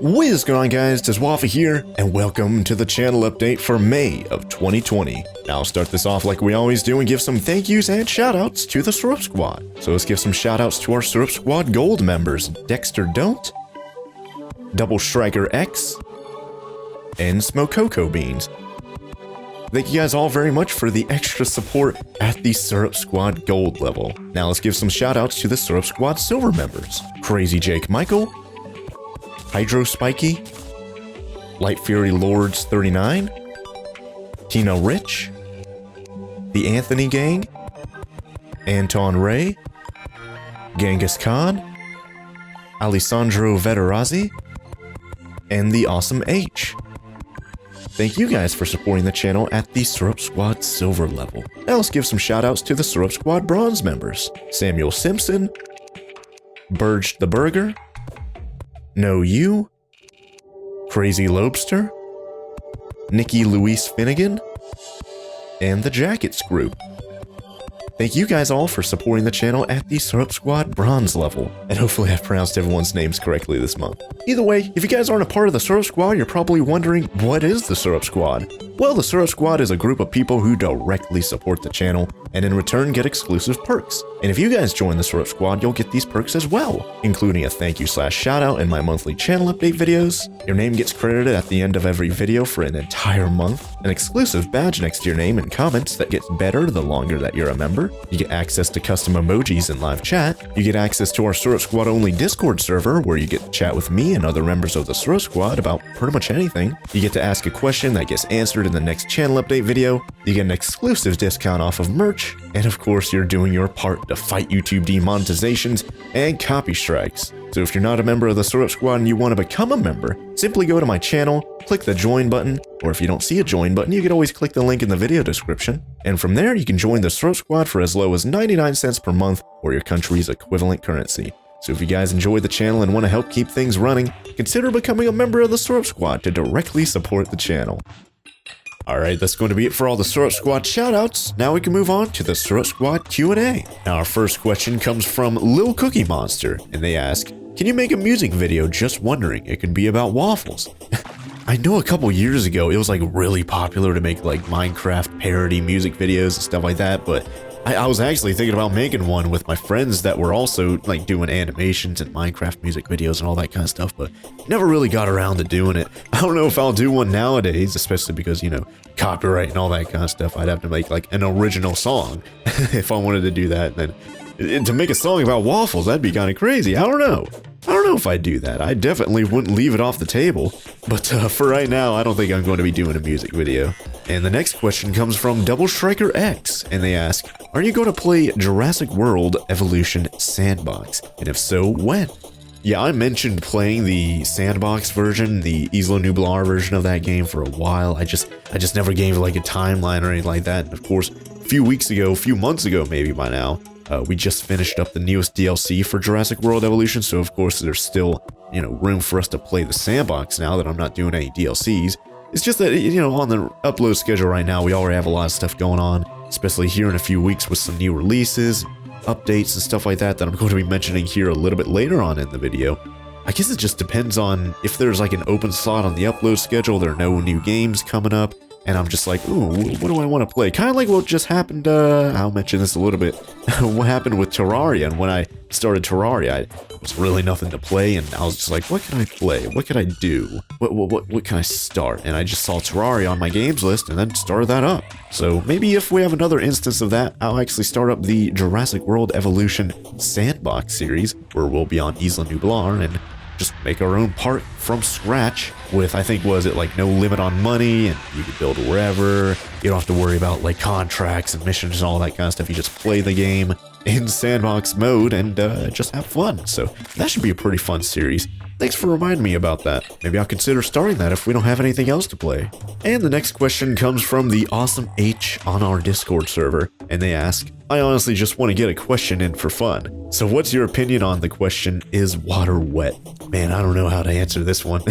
What is going on, guys? TheWaffle here, and welcome to the channel update for May of 2020. Now I'll start this off like we always do and give some thank yous and shoutouts to the Syrup Squad. So let's give some shoutouts to our Syrup Squad Gold members, Dexter Don't, Double Striker X, and Smoke Cocoa Beans. Thank you guys all very much for the extra support at the Syrup Squad Gold level. Now let's give some shoutouts to the Syrup Squad Silver members, Crazy Jake Michael, Hydro Spiky, Light Fury Lords 39, Tino Rich, The Anthony Gang, Anton Ray, Genghis Khan, Alessandro Veterazzi, and The Awesome H. Thank you guys for supporting the channel at the Syrup Squad Silver level. Now let's give some shoutouts to the Syrup Squad Bronze members, Samuel Simpson, Burge the Burger, No You, Crazy Lobster, Nikki Louise Finnegan, and the Jackets group. Thank you guys all for supporting the channel at the Syrup Squad Bronze level, and hopefully I've pronounced everyone's names correctly this month. Either way, if you guys aren't a part of the Syrup Squad, you're probably wondering, what is the Syrup Squad? Well, the Syrup Squad is a group of people who directly support the channel, and in return get exclusive perks. And if you guys join the Syrup Squad, you'll get these perks as well, including a thank you / shoutout in my monthly channel update videos, your name gets credited at the end of every video for an entire month, an exclusive badge next to your name and comments that gets better the longer that you're a member, you get access to custom emojis in live chat, you get access to our Syrup Squad only Discord server where you get to chat with me and other members of the Syrup Squad about pretty much anything, you get to ask a question that gets answered in the next channel update video, you get an exclusive discount off of merch, and of course you're doing your part to fight YouTube demonetizations and copy strikes. So if you're not a member of the Syrup Squad and you want to become a member, simply go to my channel, click the join button, or if you don't see a join button, you can always click the link in the video description. And from there, you can join the Syrup Squad for as low as 99 cents per month or your country's equivalent currency. So if you guys enjoy the channel and want to help keep things running, consider becoming a member of the Syrup Squad to directly support the channel. Alright, that's going to be it for all the Syrup Squad shoutouts. Now we can move on to the Syrup Squad Q&A. Now our first question comes from Lil Cookie Monster, and they ask, can you make a music video? Just wondering, it could be about waffles. I know a couple years ago, it was like really popular to make like Minecraft parody music videos and stuff like that, but I was actually thinking about making one with my friends that were also like doing animations and Minecraft music videos and all that kind of stuff, but never really got around to doing it. I don't know if I'll do one nowadays, especially because, you know, copyright and all that kind of stuff. I'd have to make like an original song if I wanted to do that. Then to make a song about waffles, that'd be kind of crazy. I don't know if I'd do that. I definitely wouldn't leave it off the table. But for right now, I don't think I'm going to be doing a music video. And the next question comes from Double Striker X, and they ask, are you going to play Jurassic World Evolution Sandbox? And if so, when? Yeah, I mentioned playing the Sandbox version, the Isla Nublar version of that game for a while. I just never gave like a timeline or anything like that. And of course, a few months ago maybe by now, we just finished up the newest DLC for Jurassic World Evolution, so of course there's still, you know, room for us to play the Sandbox now that I'm not doing any DLCs. It's just that, you know, on the upload schedule right now, we already have a lot of stuff going on, especially here in a few weeks with some new releases, updates and stuff like that I'm going to be mentioning here a little bit later on in the video. I guess it just depends on if there's like an open slot on the upload schedule, there are no new games coming up, and I'm just like, ooh, what do I want to play? Kind of like what just happened, I'll mention this a little bit, what happened with Terraria. And when I started Terraria, it was really nothing to play, and I was just like, what can I play? What can I do? What can I start? And I just saw Terraria on my games list and then started that up. So maybe if we have another instance of that, I'll actually start up the Jurassic World Evolution Sandbox series, where we'll be on Isla Nublar and just make our own part from scratch with, I think, was it like no limit on money, and you can build wherever. You don't have to worry about like contracts and missions and all that kind of stuff. You just play the game in sandbox mode and just have fun. So that should be a pretty fun series. Thanks for reminding me about that. Maybe I'll consider starting that if we don't have anything else to play. And the next question comes from the Awesome H on our Discord server, and they ask, I honestly just want to get a question in for fun. So what's your opinion on the question, is water wet? Man, I don't know how to answer this one.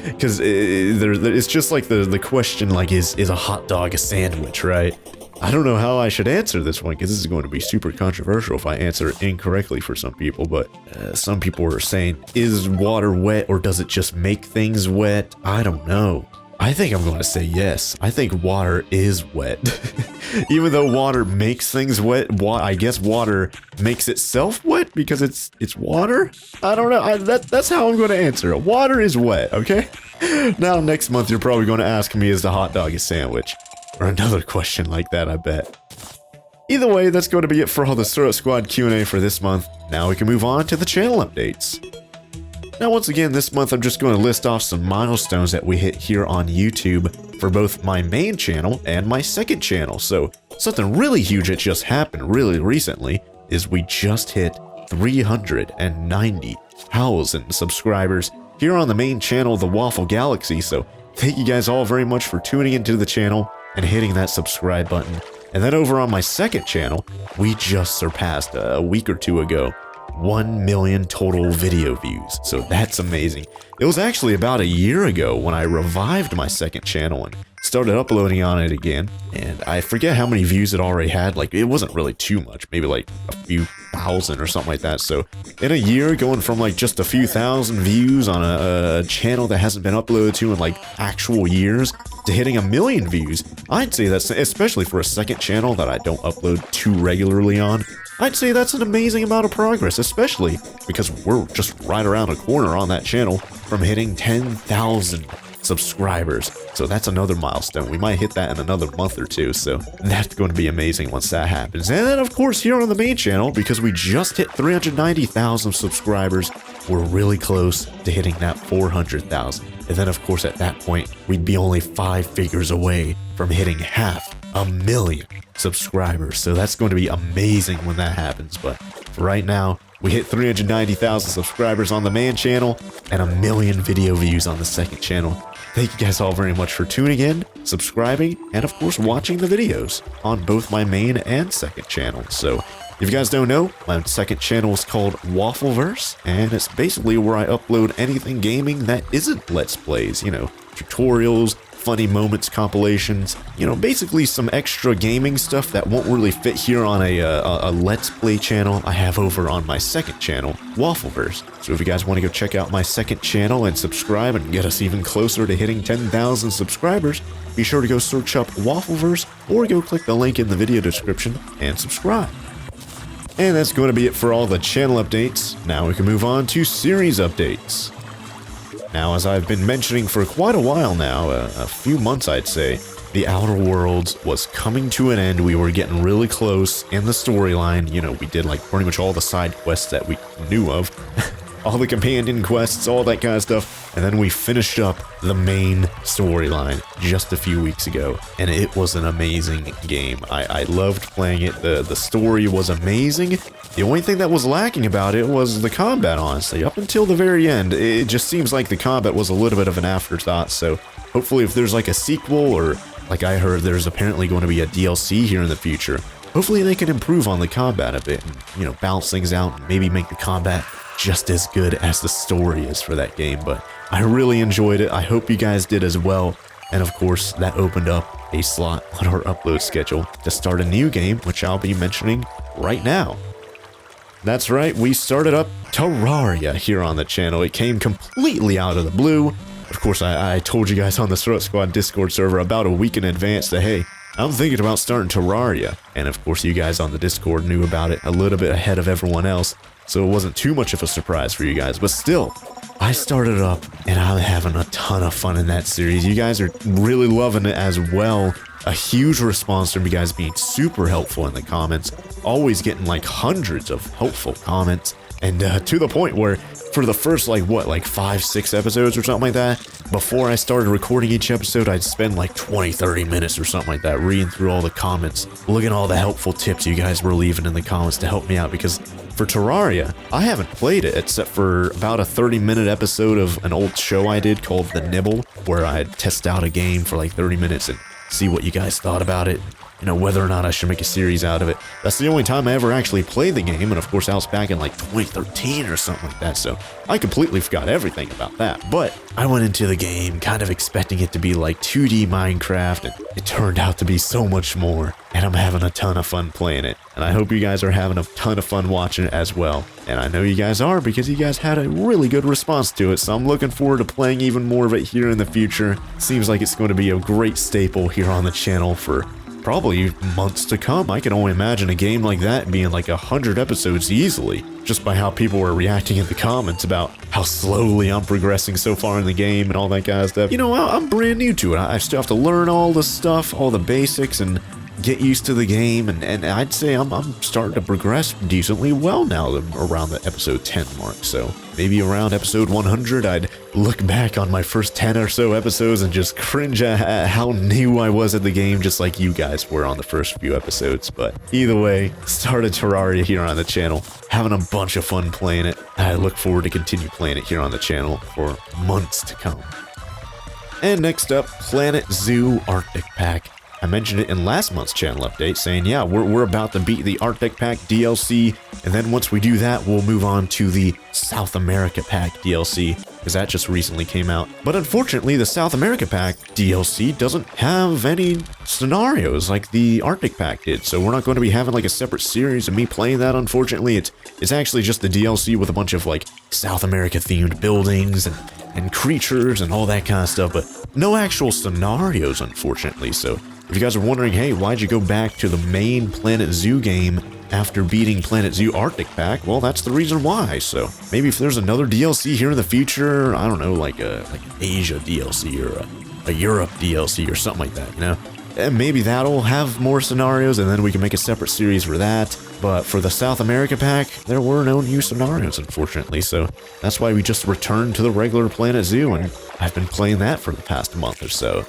Because it's just like the question, like, is a hot dog a sandwich, right? I don't know how I should answer this one because this is going to be super controversial if I answer it incorrectly for some people, but some people are saying, is water wet or does it just make things wet? I don't know. I think I'm going to say yes. I think water is wet. Even though water makes things wet, I guess water makes itself wet because it's water? I don't know. That's how I'm going to answer it. Water is wet, okay? Now, next month, you're probably going to ask me, is the hot dog a sandwich? Or another question like that, I bet. Either way, that's going to be it for all the Syrup Squad Q&A for this month. Now we can move on to the channel updates. Now, once again, this month I'm just going to list off some milestones that we hit here on YouTube for both my main channel and my second channel. So, something really huge that just happened really recently is we just hit 390,000 subscribers here on the main channel, TheWaffleGalaxy. So, thank you guys all very much for tuning into the channel and hitting that subscribe button. And then over on my second channel, we just surpassed a week or two ago 1 million total video views. So that's amazing. It was actually about a year ago when I revived my second channel and started uploading on it again. And I forget how many views it already had. Like, it wasn't really too much, maybe like a few thousand or something like that. So in a year, going from like just a few thousand views on a channel that hasn't been uploaded to in like actual years to hitting 1 million views, I'd say that's, especially for a second channel that I don't upload too regularly on, I'd say that's an amazing amount of progress, especially because we're just right around a corner on that channel from hitting 10,000 subscribers. So that's another milestone. We might hit that in another month or two, so that's going to be amazing once that happens. And then, of course, here on the main channel, because we just hit 390,000 subscribers, we're really close to hitting that 400,000. And then, of course, at that point, we'd be only 5 figures away from hitting 500,000 subscribers. So that's going to be amazing when that happens. But for right now, we hit 390,000 subscribers on the main channel and 1 million video views on the second channel. Thank you guys all very much for tuning in, subscribing, and of course watching the videos on both my main and second channel. So if you guys don't know, my second channel is called Waffleverse, and it's basically where I upload anything gaming that isn't Let's Plays, you know, tutorials, funny moments compilations, you know, basically some extra gaming stuff that won't really fit here on a Let's Play channel I have over on my second channel, Waffleverse. So if you guys want to go check out my second channel and subscribe and get us even closer to hitting 10,000 subscribers, be sure to go search up Waffleverse or go click the link in the video description and subscribe. And that's going to be it for all the channel updates. Now we can move on to series updates. Now, as I've been mentioning for quite a while now, a few months I'd say, The Outer Worlds was coming to an end. We were getting really close in the storyline. You know, we did like pretty much all the side quests that we knew of. All the companion quests, all that kind of stuff. And then we finished up the main storyline just a few weeks ago. And it was an amazing game. I loved playing it. The story was amazing. The only thing that was lacking about it was the combat, honestly. Up until the very end, it just seems like the combat was a little bit of an afterthought. So hopefully if there's like a sequel, or like I heard there's apparently going to be a DLC here in the future, hopefully they can improve on the combat a bit and, you know, balance things out and maybe make the combat just as good as the story is for that game. But I really enjoyed it. I hope you guys did as well. And of course, that opened up a slot on our upload schedule to start a new game, which I'll be mentioning right now. That's right, we started up Terraria here on the channel. It came completely out of the blue. Of course, I told you guys on the Syrup Squad Discord server about a week in advance that, hey, I'm thinking about starting Terraria. And of course, you guys on the Discord knew about it a little bit ahead of everyone else, so it wasn't too much of a surprise for you guys. But still, I started up, and I'm having a ton of fun in that series. You guys are really loving it as well. A huge response from you guys being super helpful in the comments. Always getting like hundreds of helpful comments. And to the point where for the first like 5-6 episodes or something like that, before I started recording each episode, I'd spend like 20-30 minutes or something like that reading through all the comments, looking at all the helpful tips you guys were leaving in the comments to help me out. Because for Terraria, I haven't played it except for about a 30-minute episode of an old show I did called The Nibble, where I'd test out a game for like 30 minutes and see what you guys thought about it. whether or not I should make a series out of it. That's the only time I ever actually played the game, and of course that was back in like 2013 or something like that, so I completely forgot everything about that. But I went into the game kind of expecting it to be like 2D Minecraft, and it turned out to be so much more, and I'm having a ton of fun playing it. And I hope you guys are having a ton of fun watching it as well. And I know you guys are, because you guys had a really good response to it, so I'm looking forward to playing even more of it here in the future. Seems like it's going to be a great staple here on the channel for probably months to come. I can only imagine a game like that being like 100 episodes easily, just by how people were reacting in the comments about how slowly I'm progressing so far in the game and all that kind of stuff. I'm brand new to it. I still have to learn all the stuff, all the basics, and get used to the game, and I'd say I'm starting to progress decently well now around the episode 10 mark, so maybe around episode 100 I'd look back on my first 10 or so episodes and just cringe at how new I was at the game, just like you guys were on the first few episodes. But either way, started Terraria here on the channel, having a bunch of fun playing it, and I look forward to continue playing it here on the channel for months to come. And next up, Planet Zoo Arctic Pack. I mentioned it in last month's channel update, saying, yeah, we're about to beat the Arctic Pack DLC, and then once we do that, we'll move on to the South America Pack DLC, because that just recently came out. But unfortunately, the South America Pack DLC doesn't have any scenarios like the Arctic Pack did, so we're not going to be having like a separate series of me playing that, unfortunately. It's actually just the DLC with a bunch of like South America themed buildings and creatures and all that kind of stuff, but no actual scenarios, unfortunately. So if you guys are wondering, hey, why'd you go back to the main Planet Zoo game after beating Planet Zoo Arctic Pack? Well, that's the reason why. So maybe if there's another DLC here in the future, I don't know, like an Asia DLC or a Europe DLC or something like that, and maybe that'll have more scenarios, and then we can make a separate series for that. But for the South America Pack, there were no new scenarios, unfortunately, so that's why we just returned to the regular Planet Zoo, and I've been playing that for the past month or so.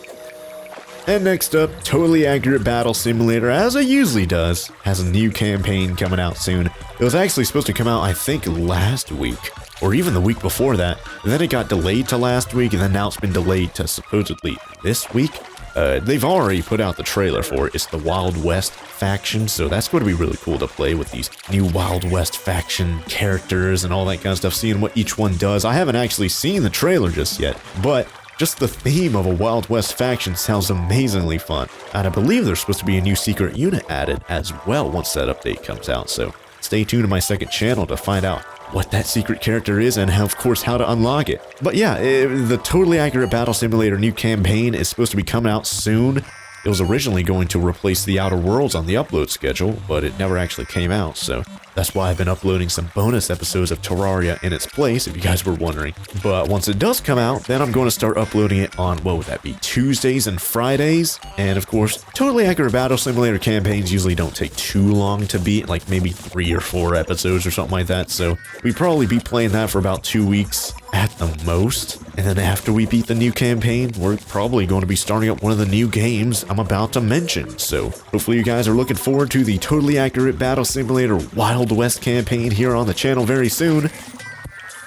And next up, Totally Accurate Battle Simulator, as it usually does, has a new campaign coming out soon. It was actually supposed to come out, I think, last week, or even the week before that, and then it got delayed to last week, and then now it's been delayed to supposedly this week. They've already put out the trailer for it. It's the Wild West faction, so that's going to be really cool to play with these new Wild West faction characters and all that kind of stuff, seeing what each one does. I haven't actually seen the trailer just yet, but just the theme of a Wild West faction sounds amazingly fun, and I believe there's supposed to be a new secret unit added as well once that update comes out, so stay tuned to my second channel to find out what that secret character is and of course how to unlock it. But yeah, the Totally Accurate Battle Simulator new campaign is supposed to be coming out soon. It was originally going to replace the Outer Worlds on the upload schedule, but it never actually came out, so that's why I've been uploading some bonus episodes of Terraria in its place, if you guys were wondering. But once it does come out, then I'm going to start uploading it on, what would that be, Tuesdays and Fridays? And of course, Totally Accurate Battle Simulator campaigns usually don't take too long to beat, like maybe 3 or 4 episodes or something like that, so we'd probably be playing that for about 2 weeks at the most. And then after we beat the new campaign, we're probably going to be starting up one of the new games I'm about to mention. So hopefully you guys are looking forward to the Totally Accurate Battle Simulator Wild West campaign here on the channel very soon.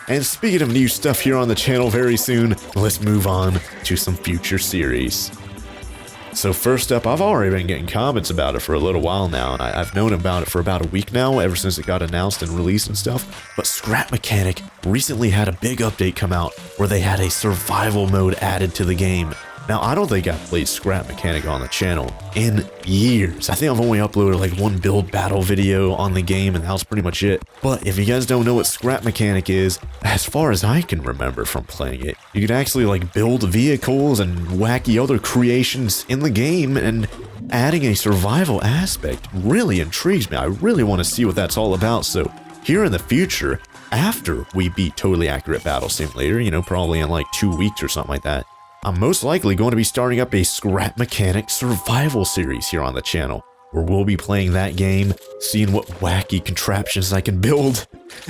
And speaking of new stuff here on the channel very soon, let's move on to some future series. So first up, I've already been getting comments about it for a little while now, and I've known about it for about a week now, ever since it got announced and released and stuff. But Scrap Mechanic recently had a big update come out where they had a survival mode added to the game. Now, I don't think I've played Scrap Mechanic on the channel in years. I think I've only uploaded like one build battle video on the game, and that was pretty much it. But if you guys don't know what Scrap Mechanic is, as far as I can remember from playing it, you can actually like build vehicles and wacky other creations in the game, and adding a survival aspect really intrigues me. I really want to see what that's all about. So here in the future, after we beat Totally Accurate Battle Simulator, probably in like 2 weeks or something like that, I'm most likely going to be starting up a Scrap Mechanic survival series here on the channel, where we'll be playing that game, seeing what wacky contraptions I can build,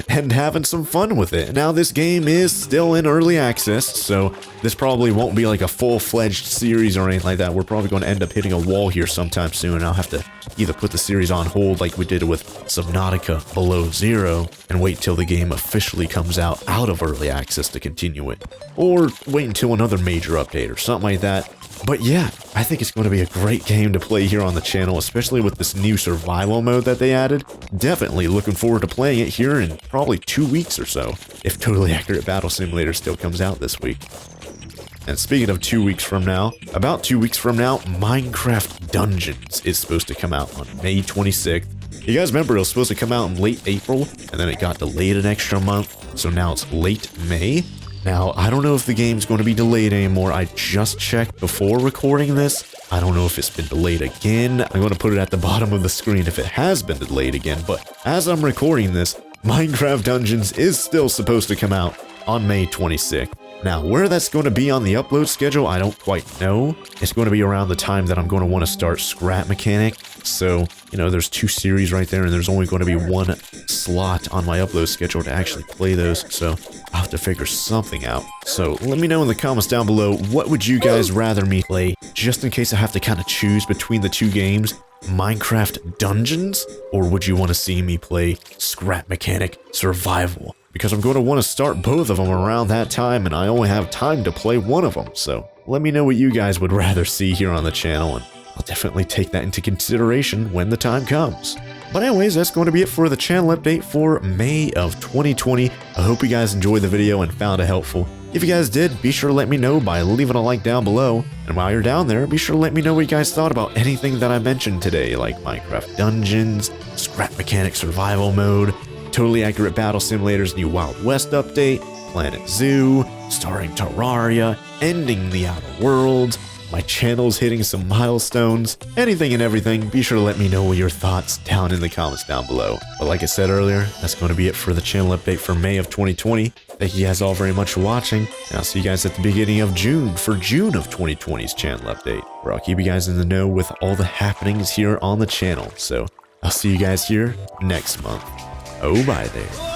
and having some fun with it. Now, this game is still in early access, so this probably won't be like a full-fledged series or anything like that. We're probably going to end up hitting a wall here sometime soon, and I'll have to either put the series on hold like we did with Subnautica Below Zero, and wait till the game officially comes out of early access to continue it, or wait until another major update or something like that. But yeah, I think it's going to be a great game to play here on the channel, especially with this new survival mode that they added. Definitely looking forward to playing it here in probably 2 weeks or so, if Totally Accurate Battle Simulator still comes out this week. And speaking of 2 weeks from now, about 2 weeks from now, Minecraft Dungeons is supposed to come out on May 26th. You guys remember it was supposed to come out in late April, and then it got delayed an extra month, so now it's late May. Now, I don't know if the game's going to be delayed anymore. I just checked before recording this. I don't know if it's been delayed again. I'm going to put it at the bottom of the screen if it has been delayed again, but as I'm recording this, Minecraft Dungeons is still supposed to come out on May 26th. Now, where that's going to be on the upload schedule, I don't quite know. It's going to be around the time that I'm going to want to start Scrap Mechanic. So, you know, there's 2 series right there, and there's only going to be 1 slot on my upload schedule to actually play those. So, I'll have to figure something out. So, let me know in the comments down below, what would you guys rather me play, just in case I have to kind of choose between the 2 games? Minecraft Dungeons? Or would you want to see me play Scrap Mechanic Survival? Because I'm going to want to start both of them around that time, and I only have time to play one of them. So let me know what you guys would rather see here on the channel, and I'll definitely take that into consideration when the time comes. But anyways, that's going to be it for the channel update for May of 2020. I hope you guys enjoyed the video and found it helpful. If you guys did, be sure to let me know by leaving a like down below. And while you're down there, be sure to let me know what you guys thought about anything that I mentioned today, like Minecraft Dungeons, Scrap Mechanic Survival Mode, Totally Accurate Battle Simulator's new Wild West update, Planet Zoo, starring Terraria, ending the Outer Worlds, my channel's hitting some milestones, anything and everything. Be sure to let me know your thoughts down in the comments down below. But like I said earlier, that's going to be it for the channel update for May of 2020. Thank you guys all very much for watching, and I'll see you guys at the beginning of June for June of 2020's channel update, where I'll keep you guys in the know with all the happenings here on the channel. So I'll see you guys here next month. Oh, bye there.